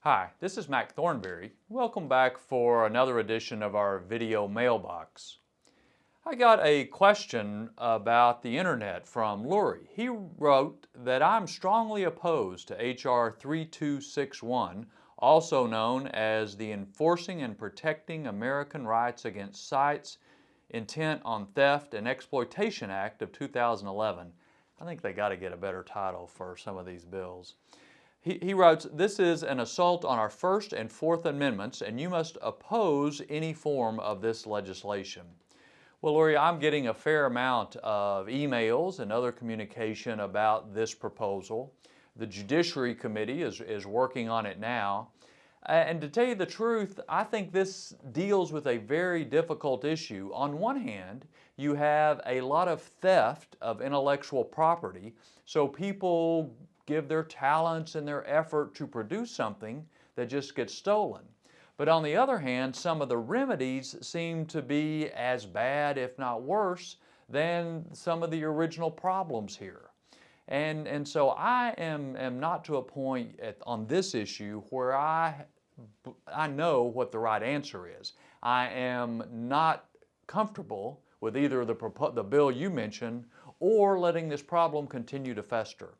Hi, this is Mac Thornberry. Welcome back for another edition of our video mailbox. I got a question about the internet from Lurie. He wrote that I'm strongly opposed to H.R. 3261, also known as the Enforcing and Protecting American Rights Against Sites Intent on Theft and Exploitation Act of 2011. I think they got to get a better title for some of these bills. He writes, "This is an assault on our First and Fourth Amendments, and you must oppose any form of this legislation." Well, Lurie, I'm getting a fair amount of emails and other communication about this proposal. The Judiciary Committee is working on it now. And to tell you the truth, I think this deals with a very difficult issue. On one hand, you have a lot of theft of intellectual property, so people give their talents and their effort to produce something that just gets stolen. But on the other hand, some of the remedies seem to be as bad, if not worse, than some of the original problems here. And so I am not to a point on this issue where I know what the right answer is. I am not comfortable with either the bill you mentioned or letting this problem continue to fester.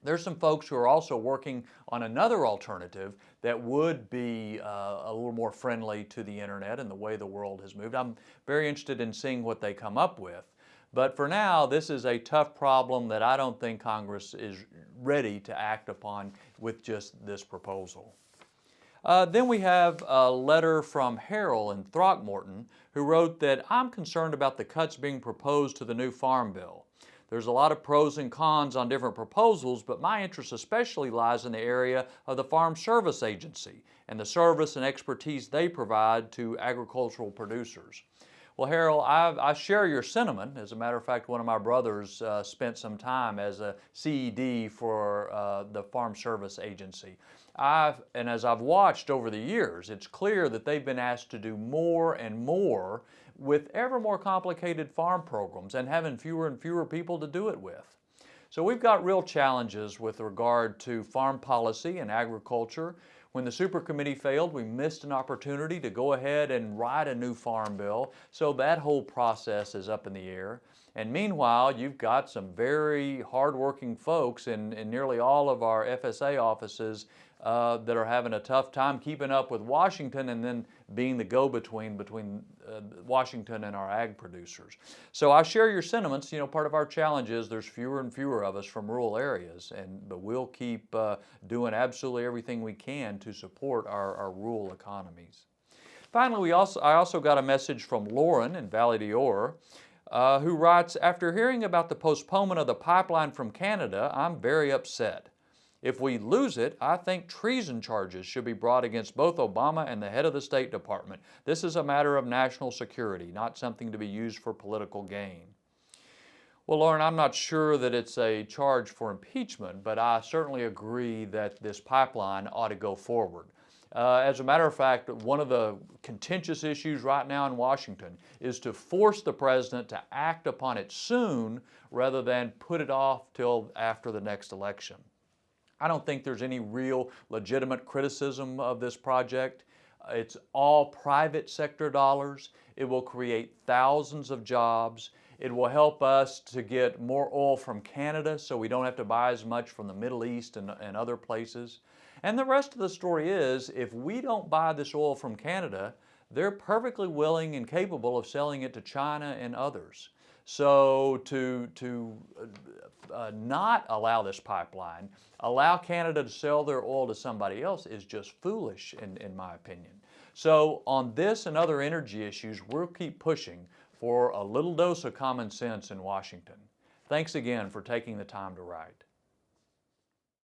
There's some folks who are also working on another alternative that would be a little more friendly to the internet and the way the world has moved. I'm very interested in seeing what they come up with. But for now, this is a tough problem that I don't think Congress is ready to act upon with just this proposal. Then we have a letter from Harold in Throckmorton, who wrote that I'm concerned about the cuts being proposed to the new Farm Bill. There's a lot of pros and cons on different proposals, but my interest especially lies in the area of the Farm Service Agency and the service and expertise they provide to agricultural producers. Well, Harold, I share your sentiment. As a matter of fact, one of my brothers spent some time as a CED for the Farm Service Agency. And as I've watched over the years, it's clear that they've been asked to do more and more with ever more complicated farm programs and having fewer and fewer people to do it with. So we've got real challenges with regard to farm policy and agriculture. When the Super Committee failed, we missed an opportunity to go ahead and write a new farm bill, so that whole process is up in the air. And meanwhile, you've got some very hardworking folks in nearly all of our FSA offices that are having a tough time keeping up with Washington and then being the go-between between Washington and our ag producers. So I share your sentiments. You know, part of our challenge is there's fewer and fewer of us from rural areas, but we'll keep doing absolutely everything we can to support our rural economies. Finally, I also got a message from Lauren in Valley d'Or, who writes, "After hearing about the postponement of the pipeline from Canada, I'm very upset. If we lose it, I think treason charges should be brought against both Obama and the head of the State Department. This is a matter of national security, not something to be used for political gain." Well, Lauren, I'm not sure that it's a charge for impeachment, but I certainly agree that this pipeline ought to go forward. As a matter of fact, one of the contentious issues right now in Washington is to force the president to act upon it soon rather than put it off till after the next election. I don't think there's any real legitimate criticism of this project. It's all private sector dollars. It will create thousands of jobs. It will help us to get more oil from Canada so we don't have to buy as much from the Middle East and other places. And the rest of the story is, if we don't buy this oil from Canada, they're perfectly willing and capable of selling it to China and others. So to not allow this pipeline, allow Canada to sell their oil to somebody else is just foolish in my opinion. So on this and other energy issues, we'll keep pushing for a little dose of common sense in Washington. Thanks again for taking the time to write.